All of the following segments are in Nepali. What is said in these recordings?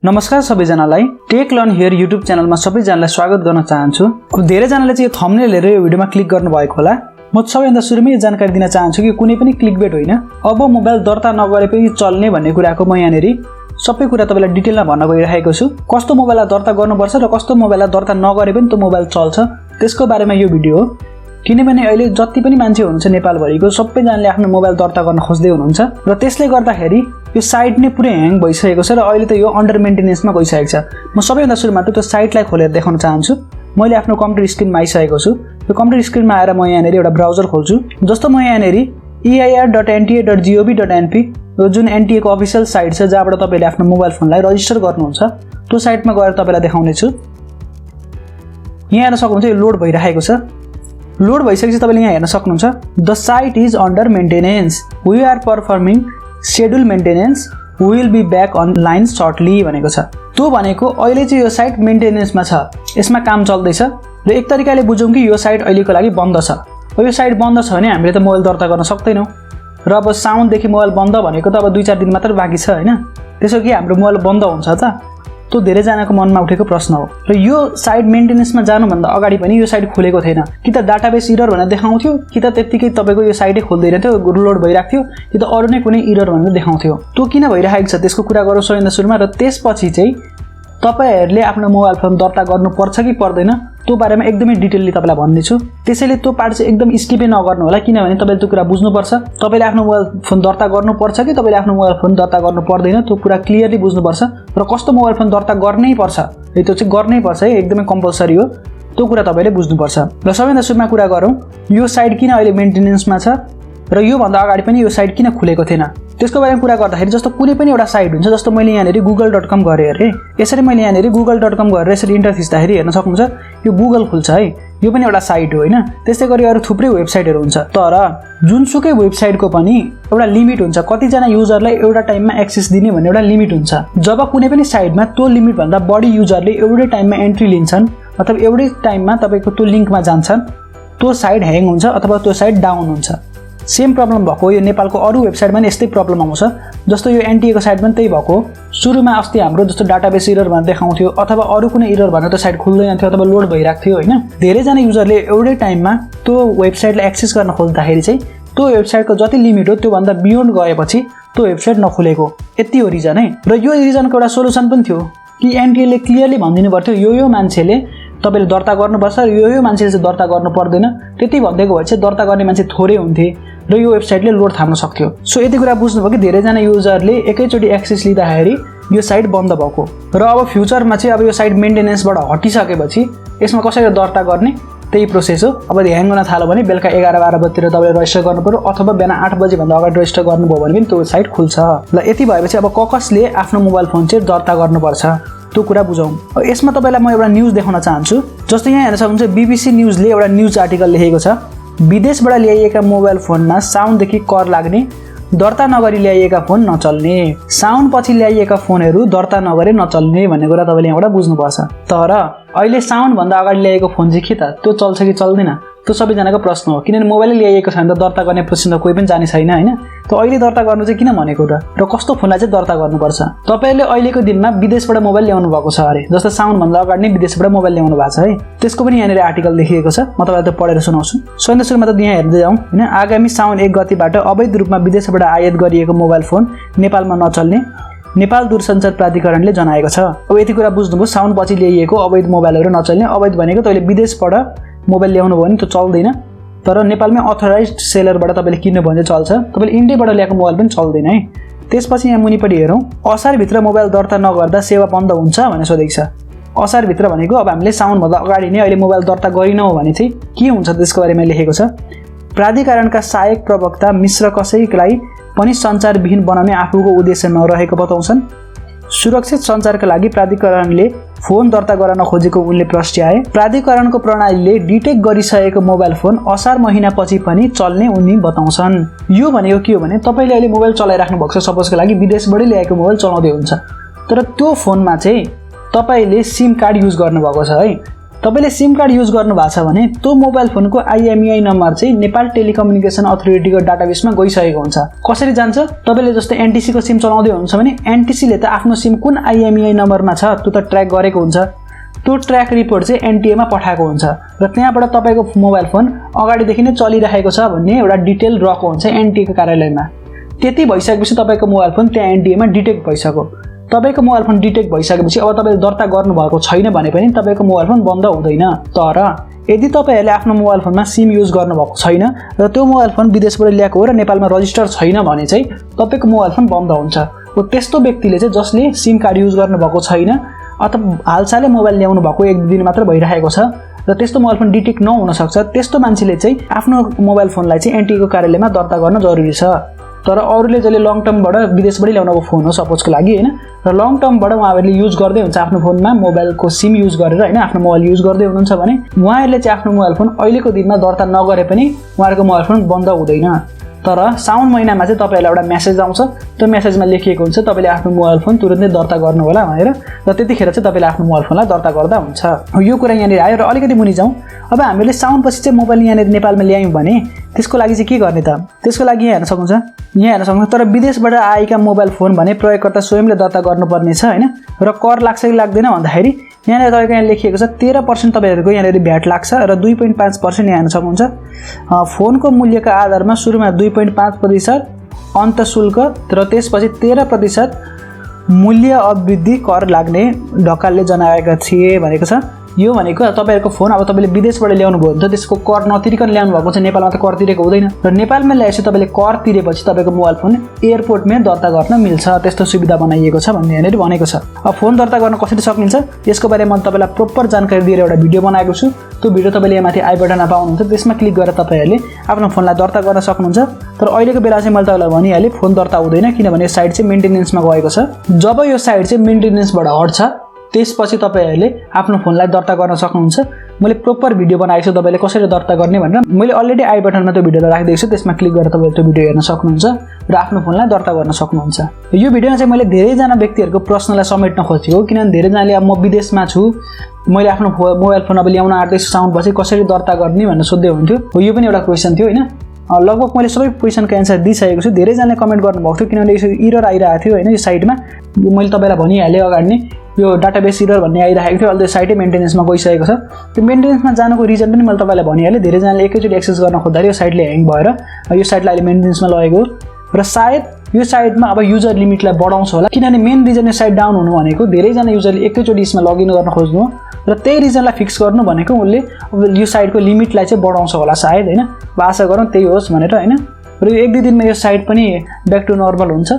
नमस्कार सबैजनालाई टेक लर्न हियर युट्युब च्यानलमा सबैजनालाई स्वागत गर्न चाहन्छु। धेरैजनाले चाहिँ यो थम्बनेल हेरेर यो भिडियोमा क्लिक गर्नु भएको होला। म सबैभन्दा सुरुमै यो जानकारी दिन चाहन्छु कि कुनै पनि क्लिकबेट होइन। अब मोबाइल दर्ता नगरे पनि चल्ने भन्ने कुराको म यहाँनेर सबै कुरा तपाईलाई डिटेलमा भन्न गइरहेको छु। कस्तो मोबाइललाई दर्ता गर्नुपर्छ र कस्तो मोबाइललाई दर्ता नगरे पनि त्यो मोबाइल चल्छ त्यसको बारेमा यो भिडियो हो। किनभने अहिले जति पनि मान्छे हुनुहुन्छ नेपालभरिको सबैजनाले आफ्नो मोबाइल दर्ता गर्न खोज्दै हुनुहुन्छ र त्यसले गर्दाखेरि यो साइट नै पुरै ह्याङ भइसकेको छ र अहिले त यो अन्डर मेन्टेनेन्समा गइसकेको छ। म सबैभन्दा सुरुमा त्यो साइटलाई खोलेर देखाउन चाहन्छु। मैले आफ्नो कम्प्युटर स्क्रिनमा आइसकेको छु। यो कम्प्युटर स्क्रिनमा आएर म यहाँनेर एउटा ब्राउजर खोल्छु। जस्तो म यहाँनेर eir.nta.gov.np यो जुन NTA को अफिसियल साइट छ जहाँबाट तपाईले आफ्नो मोबाइल फोनलाई रजिस्टर गर्नुहुन्छ त्यो साइटमा गएर तपाईलाई देखाउने छु। यहाँ हेर्न सक्नुहुन्छ यो लोड भइरहेको छ। लोड भइसकेपछि तपाईले यहाँ हेर्न सक्नुहुन्छ the site is under maintenance, we are performing schedule maintenance, we will be back online shortly भनेको छ। त्यो भनेको अहिले चाहिँ यो साइट मेन्टेनेन्समा छ, यसमा काम चल्दैछ र एक तरिकाले बुझौँ कि यो साइट अहिलेको लागि बन्द छ। यो साइट बन्द छ भने हामीले त मोबाइल दर्ता गर्न सक्दैनौँ र अब साउन्डदेखि मोबाइल बन्द भनेको त अब 2-4 दिन मात्र बाँकी छ हैन। त्यसो कि हाम्रो मोबाइल बन्द हुन्छ त? त्यो धेरैजनाको मनमा उठेको प्रश्न हो। र यो साइट मेन्टेनेन्समा जानुभन्दा अगाडि पनि यो साइट खुलेको थिएन। कि त डाटाबेस इरर भनेर देखाउँथ्यो, कि त त्यतिकै तपाईको यो साइटै खोल्दैन थियो, लोड भइरहेको थियो, कि त अरु नै कुनै इरर भनेर देखाउँथ्यो। त्यो किन भइरहेको छ त्यसको कुरा गरौँ सबैभन्दा सुरुमा। र त्यसपछि चाहिँ तपाईहरुले आफ्नो मोबाइल फोन दर्ता गर्नुपर्छ कि पर्दैन त्यो बारेमा एकदमै डिटेलली तपाईलाई भन्ने छु। त्यसैले त्यो पार्ट चाहिँ एकदम स्किपै नगर्नु होला, किनभने तपाईले त्यो कुरा बुझ्नुपर्छ। तपाईले आफ्नो मोबाइल फोन दर्ता गर्नुपर्छ कि तपाईले आफ्नो मोबाइल फोन दर्ता गर्नु पर्दैन त्यो कुरा क्लियरली बुझ्नुपर्छ। र कस्तो मोबाइल फोन दर्ता गर्नै पर्छ त्यो चाहिँ गर्नै पर्छ है, एकदमै कम्पल्सरी हो। त्यो कुरा तपाईले बुझ्नुपर्छ। र सबैभन्दा सुरुमा कुरा गरौँ यो साइट किन अहिले मेन्टेनेन्समा छ र यो भन्दा अगाडि पनि यो साइट किन खुलेको थिएन त्यसको बारेमा कुरा गर्दाखेरि जस्तो कुनै पनि एउटा साइट हुन्छ। जस्तो मैले यहाँनेर google.com गरे हेरे, यसरी मैले यहाँनेर google.com गरेर यसरी इन्टर थिच्दाखेरि हेर्न सक्नुहुन्छ यो गुगल खुल्छ है। यो पनि एउटा साइट हो हैन। त्यस्तै गरी अरु थुप्रै वेबसाइटहरु हुन्छ। तर जुनसुकै वेबसाइटको पनि एउटा लिमिट हुन्छ, कतिजना युजरलाई एउटा टाइममा एक्सेस दिने भन्ने एउटा लिमिट हुन्छ। जब कुनै पनि साइटमा त्यो लिमिट भन्दा बढी युजरले एउटै टाइममा एन्ट्री लिन्छन् अथवा एउटै टाइममा तपाईको त्यो लिंकमा जान्छन् त्यो साइट ह्याङ हुन्छ अथवा त्यो साइट डाउन हुन्छ। सेम प्रब्लम भएको यो नेपालको अरु वेबसाइटमा पनि यस्तै प्रब्लम आउँछ। जस्तो यो NTA को साइट पनि त्यही भएको। सुरुमा अस्ति हाम्रो जस्तो डाटाबेस इरर भनेर देखाउँथ्यो अथवा अरु कुनै इरर भनेर त्यो साइट खुल्दैन थियो अथवा लोड भइराख्थ्यो थियो हैन। धेरै जना युजरले एउटै टाइममा त्यो वेबसाइटलाई एक्सेस गर्न खोज्दाखेरि चाहिँ त्यो वेबसाइटको जति लिमिट हो त्यो भन्दा बियोन्ड गएपछि त्यो वेबसाइट नखुलेको। यति हो रिजन है। र यो रिजनको एउटा सोलुसन पनि थियो कि NTA ले क्लियरली भनिदिनु पर्थ्यो यो मान्छेले तपाईले दर्ता गर्नुपर्छ र यो मान्छेले चाहिँ दर्ता गर्नु पर्दैन। त्यति भन्दैको भए चाहिँ दर्ता गर्ने मान्छे थोरै हुन्थे र यो वेबसाइटले लोड थाम्न सक्थ्यो। सो यति कुरा बुझ्नुभयो कि धेरै जना युजरले एकैचोटी एक्सेस लिँदाखेरि यो साइट बन्द भएको। र अब फ्युचरमा चाहिँ अब यो साइट मेन्टेनेन्सबाट हटिसकेपछि यसमा कसरी दर्ता गर्ने त्यही प्रोसेस हो। अब ह्याङ गर्न थाल्यो भने बेलुका 11-12 बजेतिर तपाईले रजिस्टर गर्नुपर्यो अथवा बिहान 8 बजे भन्दा अगाडि रजिस्टर गर्नुभयो भने पनि त्यो साइट खुल्छ। ल यति भएपछि अब कसले आफ्नो मोबाइल फोन चाहिँ दर्ता गर्नुपर्छ त्यो कुरा बुझौँ। यसमा तपाईलाई म एउटा न्यूज देखाउन चाहन्छु। जस्तो यहाँ हेर्न सक्नुहुन्छ BBC न्यूजले एउटा न्यूज आर्टिकल लेखेको छ, विदेशबाट ल्याइएका मोबाइल फोनमा साउन्डदेखि कर लाग्ने, दर्ता नगरी ल्याइएका फोन नचल्ने, साउन्ड पछि ल्याइएका फोनहरू दर्ता नगरे नचल्ने भन्ने कुरा तपाईले यहाँबाट बुझ्नुपर्छ। तर अहिले साउन्ड भन्दा अगाडि ल्याएको फोन चाहिँ के त त्यो चल्छ कि चल्दैन त्यो सबैजनाको प्रश्न हो। किनभने मोबाइलले ल्याइएको छ भने त दर्ता गर्ने प्रोसेस त कोही पनि जाने छैन हैन। त अहिले दर्ता गर्नु चाहिँ किन भनेको र कस्तो फोनलाई चाहिँ दर्ता गर्नुपर्छ। तपाईले अहिलेको दिनमा विदेशबाट मोबाइल ल्याउनु भएको छ अरे, जस्तो साउन्ड भन्दा अगाडि नै विदेशबाट मोबाइल ल्याउनु भएको छ है। त्यसको पनि यहाँनेर आर्टिकल लेखिएको छ, म तपाईलाई त पढेर सुनाउँछु। सबैभन्दा सुरुमा त यहाँ हेर्दै जाउँ हैन। आगामी साउन 1 गतेबाट अवैध रूपमा विदेशबाट आयात गरिएको मोबाइल फोन नेपालमा नचल्ने नेपाल दूरसञ्चार प्राधिकरणले जनाएको छ। अब यति कुरा बुझ्नुभयो, साउन्ड पछि ल्याइएको अवैध मोबाइलहरू नचल्ने। अवैध भनेको तपाईले विदेशबाट मोबाइल ल्याउनु भयो भने त्यो चल्दैन, तर नेपालमै अथराइज्ड सेलरबाट तपाईले किन्नु भने चल्छ। तपाईले इन्डियाबाट ल्याएको मोबाइल पनि चल्दैन है। त्यसपछि यहाँ मुनिपटि हेरौँ, असार भित्र मोबाइल दर्ता नगर्दा सेवा बन्द हुन्छ भनेर सोधेको छ। असार भित्र भनेको अब हामीले साउन्ड भन्दा अगाडि नै अहिले मोबाइल दर्ता गरिनौँ भने चाहिँ के हुन्छ त्यसको बारेमा लेखेको छ। प्राधिकरणका सहायक प्रवक्ता मिश्र कसैलाई पनि सञ्चारविहीन बनाउने आफूको उद्देश्य नरहेको बताउँछन्। सुरक्षित सञ्चारका लागि प्राधिकरणले फोन दर्ता गर्न खोजेको उनले प्रस्ट्याए। प्राधिकरणको प्रणालीले डिटेक्ट गरिसकेको मोबाइल फोन असार महिनापछि पनि चल्ने उनी बताउँछन्। यो भनेको के हो भने तपाईले अहिले मोबाइल चलाइराख्नु भएको छ, सपोजको लागि विदेशबाटै ल्याएको मोबाइल चलाउँदै हुन्छ, तर त्यो फोनमा चाहिँ तपाईले सिम कार्ड युज गर्नुभएको छ है। तपाईले सिम कार्ड युज गर्नु भएको छ भने त्यो मोबाइल फोनको IMEI नम्बर चाहिँ नेपाल टेलिकम्युनिकेसन अथोरिटीको डाटाबेसमा गइसकेको हुन्छ। कसरी जान्छ? तपाईले जस्तै NTC को सिम चलाउँदै हुनुहुन्छ भने NTC ले त आफ्नो सिम कुन IMEI नम्बरमा छ त्यो त ट्र्याक गरेको हुन्छ। त्यो ट्र्याक रिपोर्ट चाहिँ NTA मा पठाएको हुन्छ र त्यहाँबाट तपाईको मोबाइल फोन अगाडिदेखि नै चलिरहेको छ भन्ने एउटा डिटेल रहेको हुन्छ NTA को कार्यालयमा। त्यति भइसकेपछि तपाईको मोबाइल फोन त्यहाँ NTA मा डिटेक्ट भइसक्यो। तपाईको मोबाइल फोन डिटेक्ट भइसकेपछि अब तपाईले दर्ता गर्नुभएको छैन भने पनि तपाईको मोबाइल फोन बन्द हुँदैन। तर यदि तपाईहरुले आफ्नो मोबाइल फोनमा सिम युज गर्नुभएको छैन र त्यो मोबाइल फोन विदेशबाट ल्याएको हो र नेपालमा रजिस्टर छैन भने चाहिँ तपाईको मोबाइल फोन बन्द हुन्छ। र त्यस्तो व्यक्तिले चाहिँ जसले सिम कार्ड युज गर्नुभएको छैन अथवा हालसालै मोबाइल ल्याउनु भएको 1-2 दिन मात्र भइरहेको छ र त्यस्तो मोबाइल फोन डिटेक्ट नहुन सक्छ, त्यस्तो मान्छेले चाहिँ आफ्नो मोबाइल फोनलाई चाहिँ NTA को कार्यालयमा दर्ता गर्न जरुरी छ। तर अरूले जसले लङ टर्मबाट विदेशबाट ल्याउनको फोन हो सपोजको लागि हैन, र लङ टर्मबाट उहाँहरुले युज गर्दै हुन्छ आफ्नो फोनमा मोबाइलको सिम युज गरेर हैन, आफ्नो मोबाइल युज गर्दै हुनुहुन्छ भने उहाँहरुले चाहिँ आफ्नो मोबाइल फोन अहिलेको दिनमा दर्ता नगरे पनि उहाँहरुको मोबाइल फोन बन्द हुँदैन। तर साउन महिनामा चाहिँ तपाईलाई एउटा मेसेज आउँछ, त्यो मेसेजमा लेखिएको हुन्छ तपाईले आफ्नो मोबाइल फोन तुरुन्तै दर्ता गर्नु होला भनेर, र त्यतिखेर चाहिँ तपाईले आफ्नो मोबाइल फोनलाई दर्ता गर्दा हुन्छ। यो कुरा यहाँनिर आयो र अलिकति मुनि जाउँ। अब हामीले साउन पछि चाहिँ मोबाइल यहाँनिर नेपालमा ल्यायौं भने त्यसको लागि चाहिँ के गर्ने त? त्यसको लागि यहाँ हेर्न सक्नुहुन्छ तर विदेशबाट आएका मोबाइल फोन भने प्रयोगकर्ता स्वयंले दर्ता गर्नुपर्ने छ हैन, र कर लाग्छ कि लाग्दैन भन्दाखेरि यहाँनिर तपाईको यहाँ लेखिएको छ 13% तपाईहरुको यहाँनिर भ्याट लाग्छ र 2.5% यहाँ हेर्न सक्नुहुन्छ। फोनको मूल्यका आधारमा सुरुमा 2.5% अन्त शुल्क र त्यसपछि 13% मूल्य अवृद्धि कर लाग्ने ढकालले जनाएका थिए भनेको छ। यो भनेको तपाईहरुको फोन अब तपाईले विदेशबाट ल्याउनु भयो भने त त्यसको कर नतिरिकन ल्याउनु भएको छ, नेपालमा त कर तिरेको हुँदैन, र नेपालमा ल्याएपछि तपाईले कर तिरेपछि तपाईको मोबाइल फोन एयरपोर्टमै दर्ता गर्न मिल्छ, त्यस्तो सुविधा बनाइएको छ भन्ने यहाँनिर भनेको छ। अब फोन दर्ता गर्न कसरी सकिन्छ यसको बारेमा म तपाईलाई प्रोपर जानकारी दिएर एउटा भिडियो बनाएको छु। त्यो भिडियो तपाईले यहाँ माथि आई बटनमा पाउनुहुन्छ, त्यसमा क्लिक गरेर तपाईहरुले आफ्नो फोनलाई दर्ता गर्न सक्नुहुन्छ। तर अहिलेको बेला चाहिँ मैले तपाईलाई भनिहालेँ फोन दर्ता हुँदैन, किनभने यो साइट चाहिँ मेन्टेनेन्समा गएको छ। जब यो साइट चाहिँ मेन्टेनेन्सबाट हट्छ त्यसपछि तपाईहरुले आफ्नो फोनलाई दर्ता गर्न सक्नुहुन्छ। मैले प्रोपर भिडियो बनाएको छु तपाईले कसरी दर्ता गर्ने भनेर, मैले अलरेडी आई बटनमा त्यो भिडियो राखिदिएको छु, त्यसमा क्लिक गरेर तपाईले त्यो भिडियो हेर्न सक्नुहुन्छ र आफ्नो फोनलाई दर्ता गर्न सक्नुहुन्छ। यो भिडियोमा चाहिँ मैले धेरै जना व्यक्तिहरुको प्रश्नलाई समेट्न खोजेको, किनभने धेरै जनाले अब म विदेशमा छु, मैले आफ्नो मोबाइल फोन अब ल्याउन आँट्दैछु साउन पछि कसरी दर्ता गर्ने भनेर सोध्दै हुन्थ्यो। यो पनि एउटा क्वेशन थियो हैन। लगभग मैले सबै क्वेशनको एन्सर दिइसकेको छु। धेरै जनाले कमेन्ट गर्नुभएको थियो किनभने यसो एरर आइरहेको थियो हैन यो साइटमा। मैले तपाईलाई भनिहालेँ अगाडि नै यो डाटाबेस एरर भन्ने आइरहेको थियो, अहिले त्यो साइटै मेन्टेनेन्समा गइसकेको छ। त्यो मेन्टेनेन्समा जानुको रिजन पनि मैले तपाईलाई भनिहालेँ। धेरै जनाले एकैचोटी एक्सेस गर्न खोज्दाखेरि यो साइटले ह्याङ भएर यो साइटलाई अहिले मेन्टेनेन्समा लगेको र सायद यो साइटमा अब युजर लिमिटलाई बढाउँछ होला, किनभने मेन रिजन यो साइट डाउन हुनु भनेको धेरैजना युजरले एकैचोटी यसमा लगइन गर्न खोज्नु हो र त्यही रिजनलाई फिक्स गर्नु भनेको उसले यो साइटको लिमिटलाई चाहिँ बढाउँछ होला सायद हैन। आशा गरौँ त्यही होस् भनेर हैन। र यो 1-2 दिनमा यो साइट पनि ब्याक टु नर्मल हुन्छ।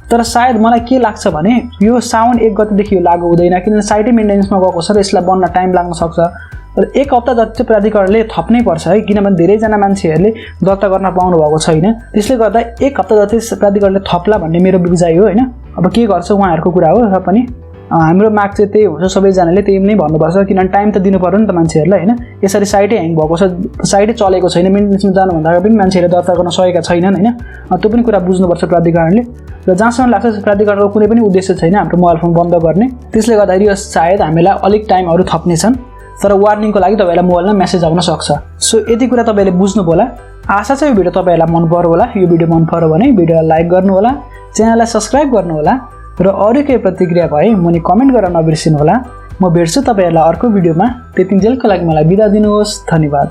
तर सायद मलाई के लाग्छ भने यो साउन 1 गतेदेखि यो लागू हुँदैन, किनभने साइटै मेन्टेनेन्समा गएको छ र यसलाई बन्न टाइम लाग्न सक्छ। र 1 हप्ता जति चाहिँ प्राधिकरणले थप्नै पर्छ है, किनभने धेरैजना मान्छेहरूले दर्ता गर्न पाउनु भएको छैन। त्यसले गर्दा 1 हप्ता जति प्राधिकरणले थप्ला भन्ने मेरो बुझाइ हो हैन। अब के गर्छ उहाँहरुको कुरा हो, र पनि हाम्रो माग चाहिँ त्यही हुन्छ, सबैजनाले त्यही नै भन्नुपर्छ, किनभने टाइम त दिनु पर्यो नि त मान्छेहरूलाई हैन। यसरी साइटै ह्याङ भएको छ, साइटै चलेको छैन, मेन्टेनेन्समा जानु भन्दा पनि मान्छेहरूले दर्ता गर्न सकेका छैनन् हैन। त्यो पनि कुरा बुझ्नुपर्छ प्राधिकरणले। र जहाँसम्म लाग्छ प्राधिकरणको कुनै पनि उद्देश्य छैन हाम्रो मोबाइल फोन बन्द गर्ने। त्यसले गर्दाखेरि यो सायद हामीलाई अलिक टाइमहरु थप्ने छन्, तर वार्निङको लागि तपाईलाई मोबाइलमा मेसेज आउन सक्छ। सो यति कुरा तपाईले बुझ्नु होला। आशा छ यो भिडियो तपाईहरुलाई मन पर्यो होला। यो भिडियो मन पर्यो भने भिडियोलाई लाइक गर्नु होला, च्यानललाई सब्स्क्राइब गर्नु होला, र अरु केही प्रतिक्रिया भए मुनि कमेन्ट गर्न नबिर्सिनु होला। म भेट्छु तपाईहरुलाई अर्को भिडियोमा। त्यतिन्जेलको लागि मलाई बिदा दिनुहोस्। धन्यवाद।